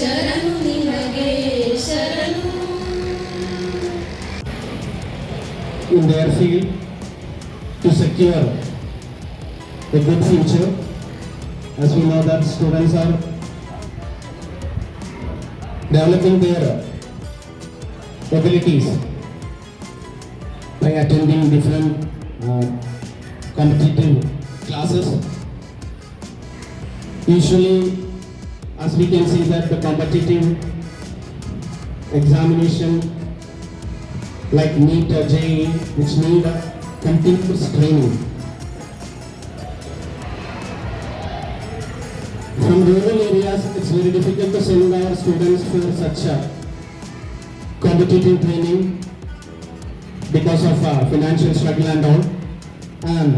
ಶರಣು ನಿನಗೆ ಶರಣು. In their field to secure a good future, as we know that students are developing their abilities by attending different competitive classes. Usually, as we can see that the competitive examination like NEET or JEE, which need a continuous training. From rural areas, it's very difficult to send our students for such a competitive training because of financial struggle and all. And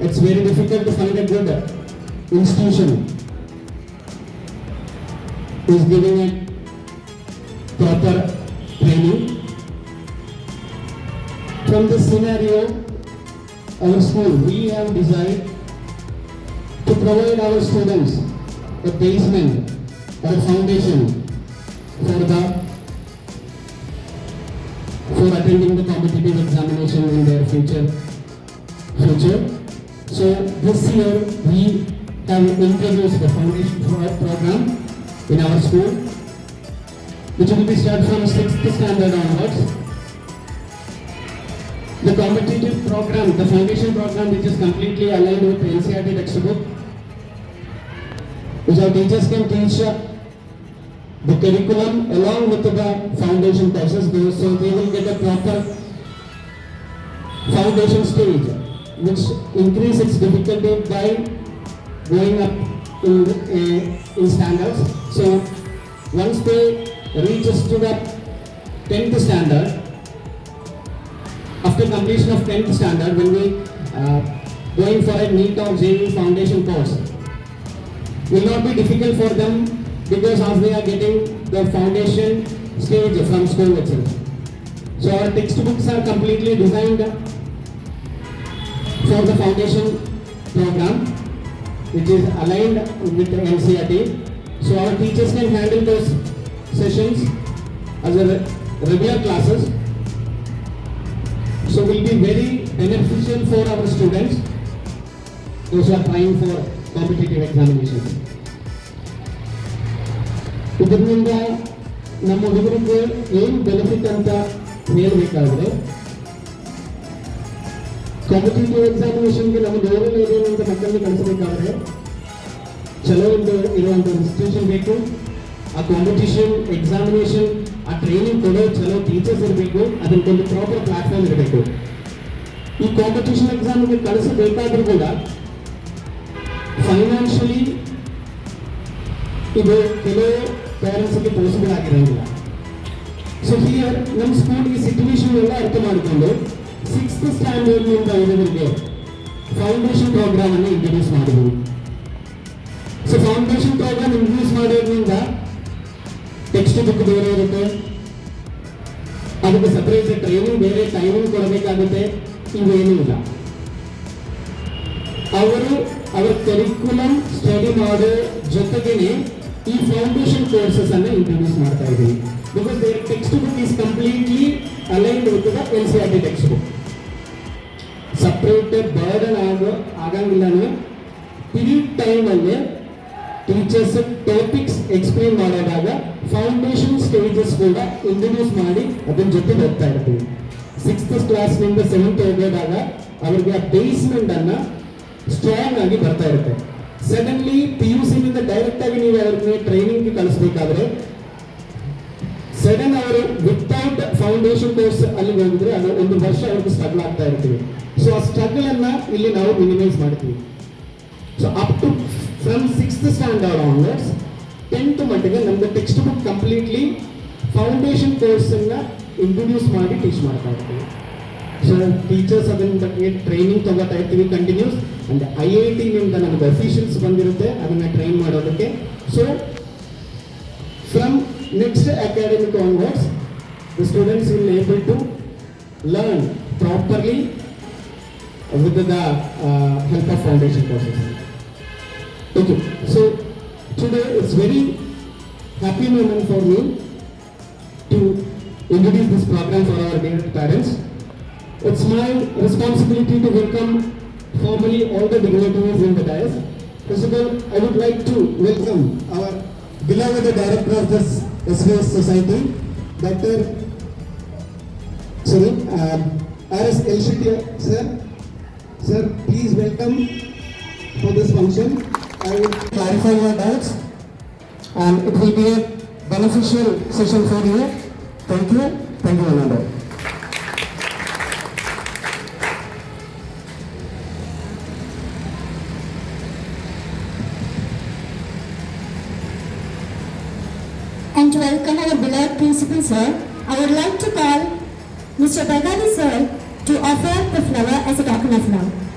it's very difficult to find a good institution who is giving a proper training. From this scenario, our school, we have decided to provide our students a basement or a foundation for attending the competitive examination in their future. So this year we have introduced the foundation program in our school, which will be start from 6th standard onwards. The competitive program, the foundation program, which is completely aligned with the NCERT textbook, which our teachers can teach the curriculum along with the foundation courses, so they will get a proper foundation stage, which increase its difficulty by going up in standards. So once they reach to the 10th standard, after completion of 10th standard, when we going for a NEET or JEE foundation course, will not be difficult for them because as they are getting the foundation stage from school itself. So our textbooks are completely designed for the foundation program, which is aligned with the NCERT. So our teachers can handle those sessions as a regular classes. So will be very beneficial for our students those who are trying for competitive examinations. ಇದರಿಂದ ನಮ್ಮ ಹುಡುಗರಿಗೆ ಏನು benefit ಅಂತ ಹೇಳಬೇಕಾದ್ರೆ, competitive ಎಕ್ಸಾಮಿನೇಷನ್ಗೆ ನಮ್ಮ rural ಏರಿಯಾದಿಂದ ಮಕ್ಕಳನ್ನು ಕಳಿಸಬೇಕಾದ್ರೆ ಚಲೋ ಇರುವಂಥ ಇನ್ಸ್ಟಿಟ್ಯೂಷನ್ ಬೇಕು. ಆ ಕಾಂಪಿಟೇಷನ್ ಎಕ್ಸಾಮಿನೇಷನ್ ಆ ಟ್ರೈನಿಂಗ್ ಕೊಡೋ ಚಲೋ ಟೀಚರ್ಸ್ ಇರಬೇಕು. ಅದಕ್ಕೊಂದು ಪ್ರಾಪರ್ ಪ್ಲಾಟ್ಫಾರ್ಮ್ ಇರಬೇಕು. ಈ ಕಾಂಪಿಟೇಷನ್ ಎಕ್ಸಾಮ್ಗೆ ಕಳಿಸಬೇಕಾದ್ರೂ ಕೂಡ ಫೈನಾನ್ಷಿಯಲಿ ಇದು ಕೆಲವು ಪೇರೆಂಟ್ಸ್ಗೆ ಪಾಸಿಬಲ್ ಆಗಿರೋದಿಲ್ಲ. ಸೊ ಹಿಯರ್ ನಮ್ಮ ಸ್ಕೂಲ್ ಈ ಸಿಚುವೇಶನ್ ಎಲ್ಲ ಅರ್ಥ ಮಾಡಿಕೊಂಡು 6th ಸ್ಟ್ಯಾಂಡರ್ಡ್ನಿಂದ ಹುಡುಗರಿಗೆ ಫೌಂಡೇಶನ್ ಪ್ರೋಗ್ರಾಮ್ ಅನ್ನು ಇಂಟ್ರೊಡ್ಯೂಸ್ ಮಾಡಿದ್ವಿ. ಸೊ ಫೌಂಡೇಶನ್ ಪ್ರೋಗ್ರಾಮ್ ಇಂಟ್ರೊಡ್ಯೂಸ್ ಮಾಡೋದ್ರಿಂದ ಟೆಕ್ಸ್ಟ್ ಬುಕ್ ಬೇರೆ ಇರುತ್ತೆ, ಅದಕ್ಕೆ ಸಪರೇಟ್ ಟ್ರೈನಿಂಗ್ ಬೇರೆ ಟೈಮಿಂಗ್ ಕೊಡಬೇಕಾಗುತ್ತೆ. ಇವೇನೂ ಇಲ್ಲ. ಅವರು ಅವರ ಕರಿಕ್ಯುಲಮ್ ಸ್ಟಡಿ ಮಾಡೋ ಜೊತೆಗೇನೆ ಈ ಫೌಂಡೇಶನ್ ಕೋರ್ಸಸ್ ಅನ್ನು ಇಂಟ್ರೊಡ್ಯೂಸ್ ಮಾಡ್ತಾ ಇದ್ದೀವಿ. Because their text book is completely aligned with the NCERT text book. Separate burden ಆಗಂಗಿಲ್ಲ. ಪೀರಿಯಡ್ ಟೈಮಲ್ಲಿ ಟೀಚರ್ಸ್ ಟಾಪಿಕ್ಸ್ ಎಕ್ಸ್ಪ್ಲೇನ್ ಮಾಡಿದಾಗ ಫೌಂಡೇಶನ್ ಸ್ಟೇಜಸ್ ಕೂಡ ಇಂಟ್ರೊಡ್ಯೂಸ್ ಮಾಡಿ ಅದರ ಜೊತೆ ಹೋಗ್ತಾ ಇರ್ತೀವಿ. 6th ಕ್ಲಾಸ್ನಿಂದ 7th ಹೋಗೋದಾಗ ಅವರಿಗೆ ಆ ಬೇಸ್ಮೆಂಟ್ ಅನ್ನ ಸ್ಟ್ರಾಂಗ್ ಆಗಿ ಬರ್ತಾ ಇರುತ್ತೆ. ಸಡನ್ಲಿ PUC ನಿಂದ ಡೈರೆಕ್ಟ್ ಆಗಿ ನೀವು ಅವ್ರಿಗೆ ಟ್ರೈನಿಂಗ್ ಕಳಿಸ್ಬೇಕಾದ್ರೆ ಸಡನ್ ಅವರು ವಿತೌಟ್ ಫೌಂಡೇಶನ್ ಕೋರ್ಸ್ ಅಲ್ಲಿ ಹೋಗಿದ್ರೆ ಅದು ಒಂದು ವರ್ಷ ಅವ್ರಿಗೆ ಸ್ಟ್ರಗಲ್ ಆಗ್ತಾ ಇರ್ತೀವಿ. ಸೊ ಆ ಸ್ಟ್ರಗಲ್ ಅನ್ನ ಇಲ್ಲಿ ನಾವು ಮಿನಿಮೈಸ್ ಮಾಡ್ತೀವಿ. So up to from 6th standard onwards 10th ಮಟ್ಟಿಗೆ ನಮ್ದು text book completely foundation course ಅನ್ನ ಇಂಟ್ರೊಡ್ಯೂಸ್ ಮಾಡಿ ಟೀಚ್ ಮಾಡ್ತಾ ಇರ್ತೀವಿ. ಸೊ ಟೀಚರ್ಸ್ ಅದನ್ನ ಬಗ್ಗೆ ಟ್ರೈನಿಂಗ್ ತಗೋತಾ ಇರ್ತೀವಿ ಕಂಟಿನ್ಯೂಸ್. ಅಂಡ್ IIT ನಿಂದ ನಮ್ಗೆ ಅಫಿಷಿಯಲ್ಸ್ ಬಂದಿರುತ್ತೆ ಅದನ್ನ ಟ್ರೈನ್ ಮಾಡೋದಕ್ಕೆ. So from next academic onwards the students will able to learn properly with the help of foundation courses. Okay, so today it's very happy moment for me to introduce this program for our dear parents. It's my responsibility to welcome formally all the dignitaries in the dais. First of all, I would like to welcome our beloved director of this SVS Society, Dr. R.S. El Shetty, sir. Sir, please welcome for this function. I will clarify your doubts and it will be a beneficial session for you. Thank you, Ananda. And to welcome our beloved principal sir, I would like to call Mr. Bagani sir to offer the flower as a token of love.